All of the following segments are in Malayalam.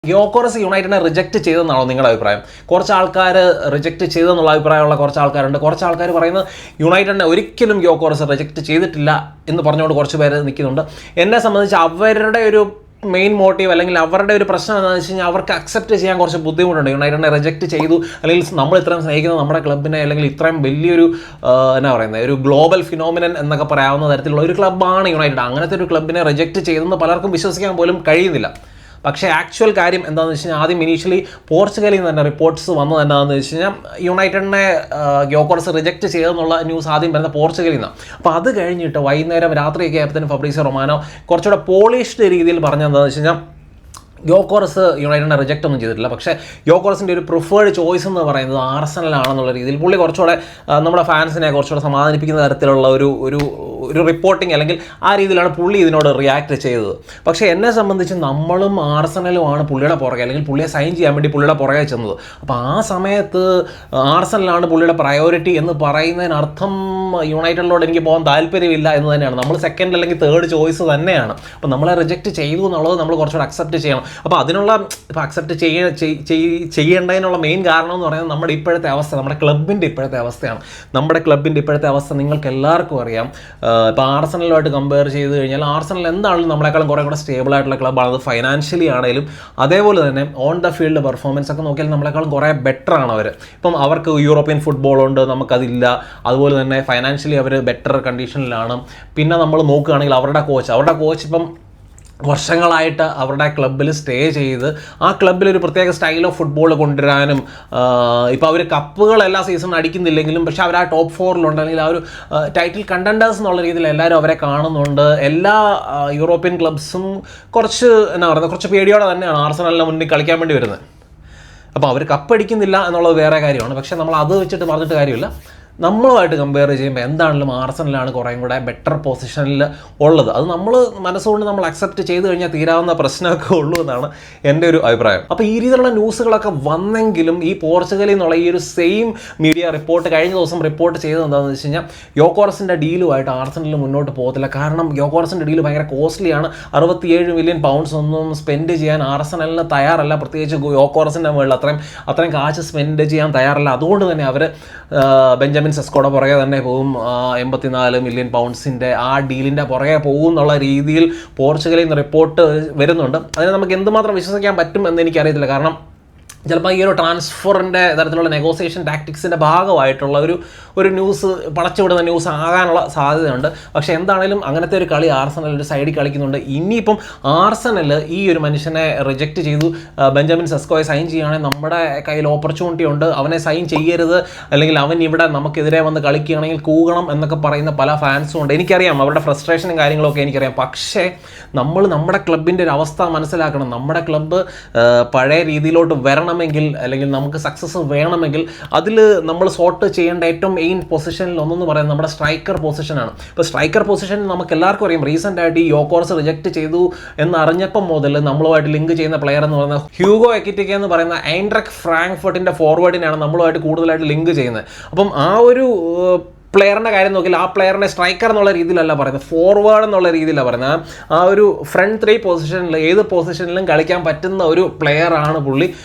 ഗ്യോക്കോറസ് യുണൈറ്റഡിനെ റിജക്റ്റ് ചെയ്തെന്നാണോ നിങ്ങളുടെ അഭിപ്രായം? കുറച്ച് ആൾക്കാർ റിജക്റ്റ് ചെയ്തെന്നുള്ള അഭിപ്രായമുള്ള കുറച്ച് ആൾക്കാരുണ്ട്. കുറച്ച് ആൾക്കാർ പറയുന്നത് യുണൈറ്റഡിനെ ഒരിക്കലും ഗ്യോക്കോറസ് റിജക്റ്റ് ചെയ്തിട്ടില്ല എന്ന് പറഞ്ഞുകൊണ്ട് കുറച്ച് പേര് നിൽക്കുന്നുണ്ട്. എന്നെ സംബന്ധിച്ച് അവരുടെ ഒരു മെയിൻ മോട്ടീവ് അല്ലെങ്കിൽ അവരുടെ ഒരു പ്രശ്നം എന്താണെന്ന് വെച്ച് കഴിഞ്ഞാൽ അവർക്ക് അക്സെപ്റ്റ് ചെയ്യാൻ കുറച്ച് ബുദ്ധിമുട്ടുണ്ട്. യുണൈറ്റഡിനെ റിജക്റ്റ് ചെയ്തു, അല്ലെങ്കിൽ നമ്മൾ ഇത്രയും സ്നേഹിക്കുന്ന നമ്മുടെ ക്ലബിനെ, അല്ലെങ്കിൽ ഇത്രയും വലിയൊരു എന്നാ പറയുന്നത് ഒരു ഗ്ലോബൽ ഫിനോമിനൻ എന്നൊക്കെ പറയാവുന്ന തരത്തിലുള്ള ഒരു ക്ലബ്ബാണ് യുണൈറ്റഡ്. അങ്ങനത്തെ ഒരു ക്ലബിനെ റിജക്റ്റ് ചെയ്തെന്ന് പലർക്കും വിശ്വസിക്കാൻ പോലും കഴിയുന്നില്ല. പക്ഷേ ആക്ച്വൽ കാര്യം എന്താണെന്ന് വെച്ച് കഴിഞ്ഞാൽ ആദ്യം ഇനീഷ്യലി പോർച്ചുഗലിൽ നിന്ന് തന്നെ റിപ്പോർട്ട്സ് വന്നത് എന്താണെന്ന് വെച്ച് കഴിഞ്ഞാൽ യുണൈറ്റഡിനെ ഗ്യോക്കോറസ് റിജക്റ്റ് ചെയ്തെന്നുള്ള ന്യൂസ് ആദ്യം വരുന്ന പോർച്ചുഗലിൽ നിന്നാണ്. അപ്പോൾ അത് കഴിഞ്ഞിട്ട് വൈകുന്നേരം രാത്രിയൊക്കെ ആയപ്പോഴത്തേനും ഫബ്രീസിയോ റൊമാനോ കുറച്ചുകൂടെ പോളിഷ്ഡ് രീതിയിൽ പറഞ്ഞതെന്താണെന്ന് വെച്ച് കഴിഞ്ഞാൽ ഗ്യോക്കോറസ് യുണൈറ്റഡിനെ റിജക്റ്റ് ഒന്നും ചെയ്തിട്ടില്ല. പക്ഷേ ഗ്യോക്കോറസിൻ്റെ ഒരു പ്രിഫേർഡ് ചോയ്സ് എന്ന് പറയുന്നത് ആർസണലാണെന്നുള്ള രീതിയിൽ പുള്ളി കുറച്ചുകൂടെ നമ്മുടെ ഫാൻസിനെ കുറച്ചുകൂടെ സമാധാനിപ്പിക്കുന്ന തരത്തിലുള്ള ഒരു റിപ്പോർട്ടിങ് അല്ലെങ്കിൽ ആ രീതിയിലാണ് പുള്ളി ഇതിനോട് റിയാക്ട് ചെയ്തത്. പക്ഷേ എന്നെ സംബന്ധിച്ച് നമ്മളും ആർസണലുമാണ് പുള്ളിയുടെ പുറകെ, അല്ലെങ്കിൽ പുള്ളിയെ സൈൻ ചെയ്യാൻ വേണ്ടി പുള്ളിയുടെ പുറകെ ചെന്നത്. അപ്പോൾ ആ സമയത്ത് ആർസണലാണ് പുള്ളിയുടെ പ്രയോറിറ്റി എന്ന് പറയുന്നതിനർത്ഥം യുണൈറ്റഡിലോട് എനിക്ക് പോകാൻ താല്പര്യമില്ല എന്ന് തന്നെയാണ്. നമ്മൾ സെക്കൻഡ് അല്ലെങ്കിൽ തേർഡ് ചോയ്സ് തന്നെയാണ്. അപ്പോൾ നമ്മളെ റിജക്റ്റ് ചെയ്തു എന്നുള്ളത് നമ്മൾ കുറച്ചുകൂടെ അക്സെപ്റ്റ് ചെയ്യണം. അപ്പോൾ അതിനുള്ള ഇപ്പോൾ അക്സെപ്റ്റ് ചെയ്യേണ്ടതിനുള്ള മെയിൻ കാരണം എന്ന് പറയുന്നത് നമ്മുടെ ഇപ്പോഴത്തെ അവസ്ഥ, നമ്മുടെ ക്ലബിൻ്റെ ഇപ്പോഴത്തെ അവസ്ഥയാണ്. നമ്മുടെ ക്ലബിൻ്റെ ഇപ്പോഴത്തെ അവസ്ഥ നിങ്ങൾക്ക് എല്ലാവർക്കും അറിയാം. ഇപ്പോൾ ആർസണലുമായിട്ട് കമ്പയർ ചെയ്ത് കഴിഞ്ഞാൽ ആർസണൽ എന്താണെങ്കിലും നമ്മളെക്കാളും കുറേ കൂടെ സ്റ്റേബിൾ ആയിട്ടുള്ള ക്ലബ്ബാണ്. അത് ഫൈനാൻഷ്യലി ആണെങ്കിലും അതേപോലെ തന്നെ ഓൺ ദ ഫീൽഡ് പെർഫോമൻസ് ഒക്കെ നോക്കിയാൽ നമ്മളെക്കാളും കുറേ ബെറ്റർ ആണ് അവർ. ഇപ്പം അവർക്ക് യൂറോപ്യൻ ഫുട്ബോളുണ്ട്, നമുക്കതില്ല. അതുപോലെ തന്നെ ഫൈനാൻഷ്യലി അവർ ബെറ്റർ കണ്ടീഷനിലാണ്. പിന്നെ നമ്മൾ നോക്കുകയാണെങ്കിൽ അവരുടെ കോച്ച് ഇപ്പം വർഷങ്ങളായിട്ട് അവരുടെ ക്ലബ്ബിൽ സ്റ്റേ ചെയ്ത് ആ ക്ലബ്ബിൽ ഒരു പ്രത്യേക സ്റ്റൈൽ ഓഫ് ഫുട്ബോൾ കൊണ്ടുവരാനും ഇപ്പോൾ അവർ കപ്പുകൾ എല്ലാ സീസണും അടിക്കുന്നില്ലെങ്കിലും പക്ഷേ അവർ ആ ടോപ്പ് 4 അല്ലെങ്കിൽ ആ ഒരു ടൈറ്റിൽ കണ്ടൻഡേഴ്സ് എന്നുള്ള രീതിയിൽ എല്ലാവരും അവരെ കാണുന്നുണ്ട്. എല്ലാ യൂറോപ്യൻ ക്ലബ്സും കുറച്ച് പേടിയോടെ തന്നെയാണ് ആർസണലിന് മുന്നിൽ കളിക്കാൻ വേണ്ടി വരുന്നത്. അപ്പോൾ അവർ കപ്പടിക്കുന്നില്ല എന്നുള്ളത് വേറെ കാര്യമാണ്. പക്ഷേ നമ്മൾ അത് വെച്ചിട്ട് പറഞ്ഞിട്ട് കാര്യമില്ല. നമ്മളുമായിട്ട് കമ്പയർ ചെയ്യുമ്പോൾ എന്താണെങ്കിലും ആർസണലാണ് കുറേയും കൂടെ ബെറ്റർ പൊസിഷനിൽ ഉള്ളത്. അത് നമ്മൾ മനസ്സുകൊണ്ട് നമ്മൾ അക്സെപ്റ്റ് ചെയ്ത് കഴിഞ്ഞാൽ തീരാവുന്ന പ്രശ്നമൊക്കെ ഉള്ളൂ എന്നാണ് എൻ്റെ ഒരു അഭിപ്രായം. അപ്പോൾ ഈ രീതിയിലുള്ള ന്യൂസുകളൊക്കെ വന്നെങ്കിലും ഈ പോർച്ചുഗലിൽ നിന്നുള്ള ഈ ഒരു സെയിം മീഡിയ റിപ്പോർട്ട് കഴിഞ്ഞ ദിവസം റിപ്പോർട്ട് ചെയ്തത് എന്താണെന്ന് വെച്ച് കഴിഞ്ഞാൽ ഗ്യോക്കോറസിൻ്റെ ഡീലുമായിട്ട് ആർസണലിൽ മുന്നോട്ട് പോകത്തില്ല. കാരണം ഗ്യോക്കോറസിൻ്റെ ഡീല് ഭയങ്കര കോസ്റ്റ്ലിയാണ്. 67 മില്യൺ പൗണ്ട്സ് ഒന്നും സ്പെൻഡ് ചെയ്യാൻ ആർസണലിന് തയ്യാറല്ല. പ്രത്യേകിച്ച് ഗ്യോക്കോറസിൻ്റെ മുകളിൽ അത്രയും കാശ് സ്പെൻഡ് ചെയ്യാൻ തയ്യാറല്ല. അതുകൊണ്ട് തന്നെ അവർ ബെഞ്ചമിൻ സെസ്കോയുടെ പുറകെ തന്നെ പോകും. 84 മില്യൺ പൗണ്ട്സിൻ്റെ ആ ഡീലിൻ്റെ പുറകെ പോകും എന്നുള്ള രീതിയിൽ പോർച്ചുഗലിൽ നിന്ന് റിപ്പോർട്ട് വരുന്നുണ്ട്. അതിനെ നമുക്ക് എന്തുമാത്രം വിശ്വസിക്കാൻ പറ്റും എന്ന് എനിക്കറിയത്തില്ല. കാരണം ചിലപ്പോൾ ഈ ഒരു ട്രാൻസ്ഫറിൻ്റെ തരത്തിലുള്ള നെഗോസിയേഷൻ ടാക്ടിക്സിൻ്റെ ഭാഗമായിട്ടുള്ള ഒരു ന്യൂസ് പടച്ചുവിടുന്ന ന്യൂസ് ആകാനുള്ള സാധ്യതയുണ്ട്. പക്ഷേ എന്താണെങ്കിലും അങ്ങനത്തെ ഒരു കളി ആർസണൽ ഒരു സൈഡിൽ കളിക്കുന്നുണ്ട്. ഇനിയിപ്പം ആർസണൽ ഈ ഒരു മനുഷ്യനെ റിജക്റ്റ് ചെയ്തു, ബെഞ്ചമിൻ സെസ്കോയെ സൈൻ ചെയ്യുകയാണെങ്കിൽ നമ്മുടെ കയ്യിൽ ഓപ്പർച്യൂണിറ്റി ഉണ്ട്. അവനെ സൈൻ ചെയ്യരുത്, അല്ലെങ്കിൽ അവൻ ഇവിടെ നമുക്കെതിരെ വന്ന് കളിക്കുകയാണെങ്കിൽ കൂകണം എന്നൊക്കെ പറയുന്ന പല ഫാൻസും ഉണ്ട്. എനിക്കറിയാം അവരുടെ ഫ്രസ്ട്രേഷനും കാര്യങ്ങളൊക്കെ എനിക്കറിയാം. പക്ഷേ നമ്മൾ നമ്മുടെ ക്ലബിൻ്റെ ഒരു അവസ്ഥ മനസ്സിലാക്കണം. നമ്മുടെ ക്ലബ്ബ് പഴയ രീതിയിലോട്ട് വരണം െങ്കിൽ അല്ലെങ്കിൽ നമുക്ക് സക്സസ് വേണമെങ്കിൽ അതിൽ നമ്മൾ സോർട്ട് ചെയ്യേണ്ട ഏറ്റവും മെയിൻ പൊസിഷനിൽ ഒന്നെന്ന് പറയുന്നത് നമ്മുടെ സ്ട്രൈക്കർ പൊസിഷനാണ്. ഇപ്പോൾ സ്ട്രൈക്കർ പൊസിഷൻ നമുക്ക് എല്ലാവർക്കും അറിയാം. റീസെൻ്റ് ആയിട്ട് ഈ ഗ്യോക്കോറസ് റിജക്റ്റ് ചെയ്തു എന്നറിഞ്ഞപ്പം മുതൽ നമ്മളുമായിട്ട് ലിങ്ക് ചെയ്യുന്ന പ്ലെയർ എന്ന് പറയുന്നത് ഹ്യൂഗോ എക്കിറ്റിക്ക എന്ന് പറയുന്ന ഐൻട്രക് ഫ്രാങ്ക്ഫർട്ടിൻ്റെ ഫോർവേഡിനാണ് നമ്മളുമായിട്ട് കൂടുതലായിട്ട് ലിങ്ക് ചെയ്യുന്നത്. അപ്പം ആ ഒരു പ്ലെയറിൻ്റെ കാര്യം നോക്കിയാൽ ആ പ്ലെയറിനെ സ്ട്രൈക്കർ എന്നുള്ള രീതിയിലല്ല പറയുന്നത്, ഫോർവേഡ് എന്നുള്ള രീതിയിലാണ് പറയുന്നത്. ആ ഒരു ഫ്രണ്ട് 3 പൊസിഷനിൽ ഏത് പൊസിഷനിലും കളിക്കാൻ പറ്റുന്ന ഒരു പ്ലെയറാണ്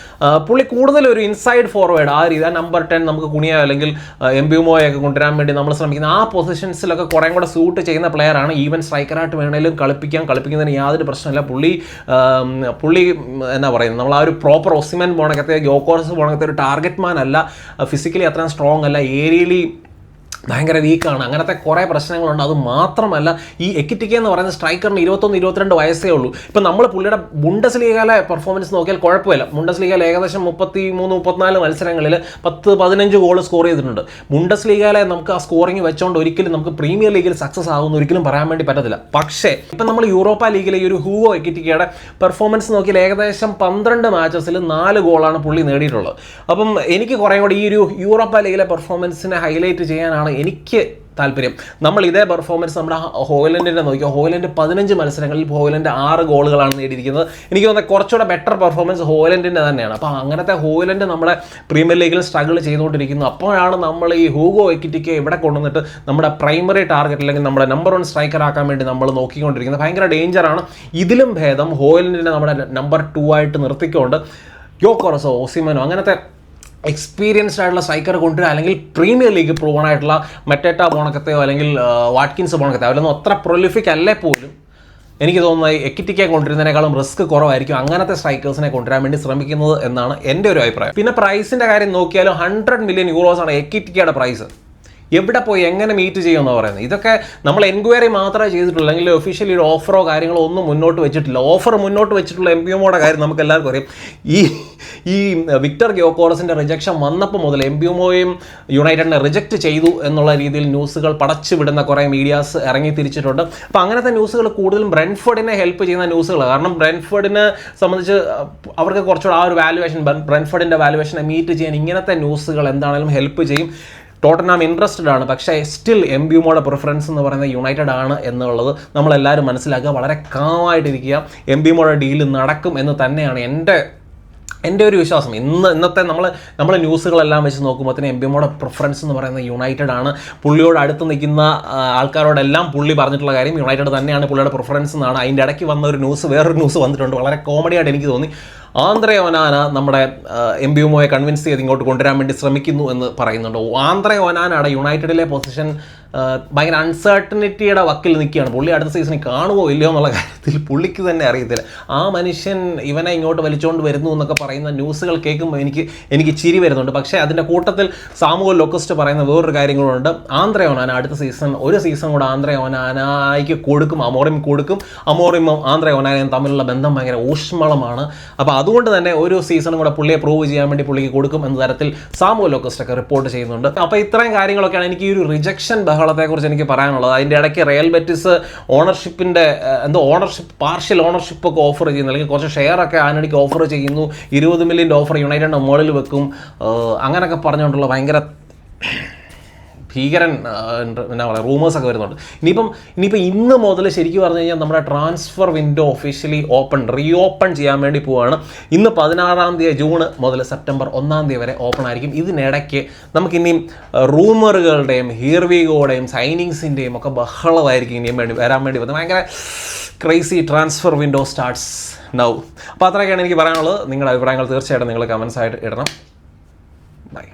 പുള്ളി കൂടുതൽ ഒരു ഇൻസൈഡ് ഫോർവേഡ് ആ രീതി. ആ നമ്പർ 10 നമുക്ക് കുണിയോ അല്ലെങ്കിൽ എംബ്യൂമോയൊക്കെ കൊണ്ടുവരാൻ വേണ്ടി നമ്മൾ ശ്രമിക്കുന്ന ആ പൊസിഷൻസിലൊക്കെ കുറേ കൂടെ സൂട്ട് ചെയ്യുന്ന പ്ലെയറാണ്. ഈവൻ സ്ട്രൈക്കറായിട്ട് വേണമെങ്കിലും കളിപ്പിക്കുന്നതിന് യാതൊരു പ്രശ്നമില്ല. പുള്ളി എന്നാ പറയുന്നത്, നമ്മൾ ആ ഒരു പ്രോപ്പർ ഒസിമൻ പോണക്കത്തെ ഗ്യോക്കോറസ് പോണക്കത്തെ ഒരു ടാർഗറ്റ് മാൻ അല്ല. ഫിസിക്കലി അത്രയും സ്ട്രോങ് അല്ല. ഏരിയലി ഭയങ്കര വീക്കാണ്. അങ്ങനത്തെ കുറേ പ്രശ്നങ്ങളുണ്ട്. അത് മാത്രമല്ല ഈ എക്കിറ്റിക്ക എന്ന് പറയുന്ന സ്ട്രൈക്കറിന് 21-22 വയസ്സേ ഉള്ളൂ. ഇപ്പം നമ്മൾ പുള്ളിയുടെ ബുണ്ടസ്ലീഗയിലെ പെർഫോമൻസ് നോക്കിയാൽ കുഴപ്പമില്ല. ബുണ്ടസ്ലീഗയിൽ ഏകദേശം 33-34 മത്സരങ്ങളിൽ 10-15 ഗോൾ സ്കോർ ചെയ്തിട്ടുണ്ട്. ബുണ്ടസ്ലീഗയിലെ നമുക്ക് ആ സ്കോറിങ് വെച്ചുകൊണ്ട് ഒരിക്കലും നമുക്ക് പ്രീമിയർ ലീഗിൽ സക്സസ് ആകുമെന്ന് ഒരിക്കലും പറയാൻ വേണ്ടി പറ്റത്തില്ല. പക്ഷേ ഇപ്പം നമ്മൾ യൂറോപ്പ ലീഗിലെ ഈ ഒരു ഹ്യൂഗോ എക്കിറ്റിക്കയുടെ പെർഫോമൻസ് നോക്കിയാൽ ഏകദേശം 12 മാച്ചസിൽ 4 ഗോളാണ് പുള്ളി നേടിയിട്ടുള്ളത്. അപ്പം എനിക്ക് കുറേ കൂടി ഈ ഒരു യൂറോപ്പ ലീഗിലെ പെർഫോമൻസിനെ ഹൈലൈറ്റ് ചെയ്യാനാണ് എനിക്ക് താല്പര്യം. നമ്മൾ ഇതേ പെർഫോമൻസ് നമ്മുടെ ഹോയിലൻഡിൻ്റെ നോക്കിയാൽ ഹോയിലൻഡ് 15 മത്സരങ്ങളിൽ ഹോയിലൻഡ് 6 ഗോളുകളാണ് നേടിയിരിക്കുന്നത്. എനിക്ക് തോന്നുന്നത് കുറച്ചുകൂടെ ബെറ്റർ പെർഫോമൻസ് ഹോയിലൻഡിൻ്റെ തന്നെയാണ്. അപ്പോൾ അങ്ങനത്തെ ഹോയിലൻഡ് നമ്മുടെ പ്രീമിയർ ലീഗിൽ സ്ട്രഗിൾ ചെയ്തുകൊണ്ടിരിക്കുന്നു. അപ്പോഴാണ് നമ്മൾ ഈ ഹൂഗോ എക്കിറ്റിക്കെ ഇവിടെ കൊണ്ടുവന്നിട്ട് നമ്മുടെ പ്രൈമറി ടാർഗറ്റ് അല്ലെങ്കിൽ നമ്മുടെ നമ്പർ 1 സ്ട്രൈക്കർ ആക്കാൻ വേണ്ടി നമ്മൾ നോക്കിക്കൊണ്ടിരിക്കുന്നത്. ഭയങ്കര ഡേഞ്ചറാണ്. ഇതിലും ഭേദം ഹോയിലൻഡിനെ നമ്മുടെ നമ്പർ 2 ആയിട്ട് നിർത്തിക്കൊണ്ട് ഗ്യോക്കോറസോ ഓസിമനോ അങ്ങനത്തെ എക്സ്പീരിയൻസ്ഡ് ആയിട്ടുള്ള സ്ട്രൈക്കർ കൊണ്ടുവരിക, അല്ലെങ്കിൽ പ്രീമിയർ ലീഗ് പ്രൂവൺ ആയിട്ടുള്ള മെറ്റേറ്റ ബോണക്കത്തെയോ അല്ലെങ്കിൽ വാട്കിൻസ് ബോണക്കത്തെയോ അവരൊന്നും അത്ര പ്രൊലിഫിക് അല്ലേ പോലും എനിക്ക് തോന്നുന്നത് എക്കിറ്റിക്കെ കൊണ്ടുവരുന്നതിനേക്കാളും റിസ്ക് കുറവായിരിക്കും അങ്ങനത്തെ സ്ട്രൈക്കേഴ്സിനെ കൊണ്ടുവരാൻ വേണ്ടി ശ്രമിക്കുന്നത് എന്നാണ് എൻ്റെ ഒരു അഭിപ്രായം. പിന്നെ പ്രൈസിൻ്റെ കാര്യം നോക്കിയാലും 100 മില്യൺ യൂറോസാണ് എക്കിറ്റിക്കയുടെ പ്രൈസ്. എവിടെ പോയി എങ്ങനെ മീറ്റ് ചെയ്യുമെന്ന് പറയുന്നത്. ഇതൊക്കെ നമ്മൾ എൻക്വയറി മാത്രമേ ചെയ്തിട്ടുള്ളൂ, അല്ലെങ്കിൽ ഒഫീഷ്യലി ഒരു ഓഫറോ കാര്യങ്ങളോ ഒന്നും മുന്നോട്ട് വെച്ചിട്ടില്ല. ഓഫർ മുന്നോട്ട് വെച്ചിട്ടുള്ള എംബിയുമോയുടെ കാര്യം നമുക്ക് എല്ലാവർക്കും അറിയാം. ഈ വിക്ടർ ഗ്യോക്കോറസിൻ്റെ റിജക്ഷൻ വന്നപ്പോൾ മുതൽ എംബിയുമോയും യുണൈറ്റഡിനെ റിജക്റ്റ് ചെയ്തു എന്നുള്ള രീതിയിൽ ന്യൂസുകൾ പടച്ചു വിടുന്ന കുറേ മീഡിയാസ് ഇറങ്ങി തിരിച്ചിട്ടുണ്ട്. അപ്പോൾ അങ്ങനത്തെ ന്യൂസുകൾ കൂടുതലും ബ്രെൻഫോർഡിനെ ഹെൽപ്പ് ചെയ്യുന്ന ന്യൂസുകളാണ്. കാരണം ബ്രെൻഫോർഡിനെ സംബന്ധിച്ച് അവർക്ക് കുറച്ചുകൂടെ ആ ഒരു വാല്യുവേഷൻ, ബ്രെൻഫോർഡിൻ്റെ വാല്യുവേഷനെ മീറ്റ് ചെയ്യാൻ ഇങ്ങനത്തെ ന്യൂസുകൾ എന്താണെങ്കിലും ഹെൽപ്പ് ചെയ്യും. ടോട്ടനാം ഇൻട്രസ്റ്റഡ് ആണ്, പക്ഷേ സ്റ്റിൽ എംബിയുമോയുടെ പ്രിഫറൻസ് എന്ന് പറയുന്നത് യുണൈറ്റഡ് ആണ് എന്നുള്ളത് നമ്മളെല്ലാവരും മനസ്സിലാക്കുക. വളരെ കാമായിട്ടിരിക്കുക. എംബിയുമോയുടെ ഡീൽ നടക്കും എന്ന് തന്നെയാണ് എൻ്റെ ഒരു വിശ്വാസം. ഇന്നത്തെ നമ്മൾ ന്യൂസുകളെല്ലാം വെച്ച് നോക്കുമ്പോഴത്തേന് എംബിയുമോയുടെ പ്രിഫറൻസ് എന്ന് പറയുന്നത് യുണൈറ്റഡ് ആണ്. പുള്ളിയോട് അടുത്ത് നിൽക്കുന്ന ആൾക്കാരോടെല്ലാം പുള്ളി പറഞ്ഞിട്ടുള്ള കാര്യം യുണൈറ്റഡ് തന്നെയാണ് പുള്ളിയുടെ പ്രിഫറൻസ് എന്നാണ്. അതിൻ്റെ ഇടയ്ക്ക് വന്ന ഒരു ന്യൂസ്, വേറൊരു ന്യൂസ് വന്നിട്ടുണ്ട്, വളരെ കോമഡിയായിട്ട് എനിക്ക് തോന്നി. ആന്ദ്രേ ഒനാന നമ്മുടെ എംബിയുമോയെ കൺവിൻസ് ചെയ്ത് ഇങ്ങോട്ട് കൊണ്ടുവരാൻ വേണ്ടി ശ്രമിക്കുന്നു എന്ന് പറയുന്നുണ്ട്. ആന്ദ്രേ ഒനാനയുടെ യുണൈറ്റഡിലെ പൊസിഷൻ ഭയങ്കര അൺസർട്ടനിറ്റിയുടെ വക്കിൽ നിൽക്കുകയാണ്. പുള്ളി അടുത്ത സീസണിൽ കാണുമോ ഇല്ലയോ എന്നുള്ള കാര്യത്തിൽ പുള്ളിക്ക് തന്നെ അറിയത്തില്ല. ആ മനുഷ്യൻ ഇവനെ ഇങ്ങോട്ട് വലിച്ചുകൊണ്ട് വരുന്നു എന്നൊക്കെ പറയുന്ന ന്യൂസുകൾ കേൾക്കുമ്പോൾ എനിക്ക് ചിരി വരുന്നുണ്ട്. പക്ഷേ അതിൻ്റെ കൂട്ടത്തിൽ സാമുവൽ ലൊക്കസ്റ്റ് പറയുന്ന വേറൊരു കാര്യങ്ങളുണ്ട്. ആന്ദ്രേ ഒനാന അടുത്ത സീസൺ, ഒരു സീസൺ കൂടെ ആന്ദ്രേ ഒനാനയ്ക്ക് കൊടുക്കും, അമോറിം കൊടുക്കും. അമോറിമും ആന്ദ്രേ ഒനാനയും തമ്മിലുള്ള ബന്ധം ഭയങ്കര ഊഷ്മളമാണ്. അപ്പോൾ അതുകൊണ്ട് തന്നെ ഒരു സീസണും കൂടെ പുള്ളിയെ പ്രൂവ് ചെയ്യാൻ വേണ്ടി പുള്ളിക്ക് കൊടുക്കും എന്ന തരത്തിൽ സാമുവൽ ലൊക്കസ്റ്റൊക്കെ റിപ്പോർട്ട് ചെയ്യുന്നുണ്ട്. അപ്പോൾ ഇത്രയും കാര്യങ്ങളൊക്കെയാണ് എനിക്ക് ഈ ഒരു റിജക്ഷൻ ബഹളത്തെക്കുറിച്ച് എനിക്ക് പറയാനുള്ളത്. അതിൻ്റെ ഇടയ്ക്ക് റയൽ ബെറ്റിസ് പാർഷ്യൽ ഓണർഷിപ്പ് ഒക്കെ ഓഫർ ചെയ്യുന്നു, അല്ലെങ്കിൽ കുറച്ച് ഷെയർ ഒക്കെ ആനടിക്ക് ഓഫർ ചെയ്യുന്നു, 20 മില്യൺ ഓഫർ യുണൈറ്റഡിൻ്റെ മുകളിൽ വെക്കും, അങ്ങനെയൊക്കെ പറഞ്ഞുകൊണ്ടുള്ള ഭയങ്കര ഭീകരൻ എന്നാ പറയുക റൂമേഴ്സൊക്കെ വരുന്നുണ്ട്. ഇനിയിപ്പം ഇന്ന് മുതൽ ശരിക്കും പറഞ്ഞു കഴിഞ്ഞാൽ നമ്മുടെ ട്രാൻസ്ഫർ വിൻഡോ ഒഫീഷ്യലി റീഓപ്പൺ ചെയ്യാൻ വേണ്ടി പോവുകയാണ്. ഇന്ന് 16-ാം തീയതി ജൂൺ മുതൽ സെപ്റ്റംബർ 1-ാം തീയതി വരെ ഓപ്പൺ ആയിരിക്കും. ഇതിനിടയ്ക്ക് നമുക്കിനിയും റൂമറുകളുടെയും ഹീർവിഗോയുടെയും സൈനിങ്സിൻ്റെയും ഒക്കെ ബഹളമായിരിക്കും ഇനിയും വരാൻ വേണ്ടി വന്നത്. ഭയങ്കര crazy transfer window starts now. അപ്പോൾ അത്രയൊക്കെയാണ് എനിക്ക് പറയാനുള്ളത്. നിങ്ങളുടെ അഭിപ്രായങ്ങൾ തീർച്ചയായിട്ടും നിങ്ങൾ കമൻസ് ആയിട്ട് ഇടണം. ബൈ.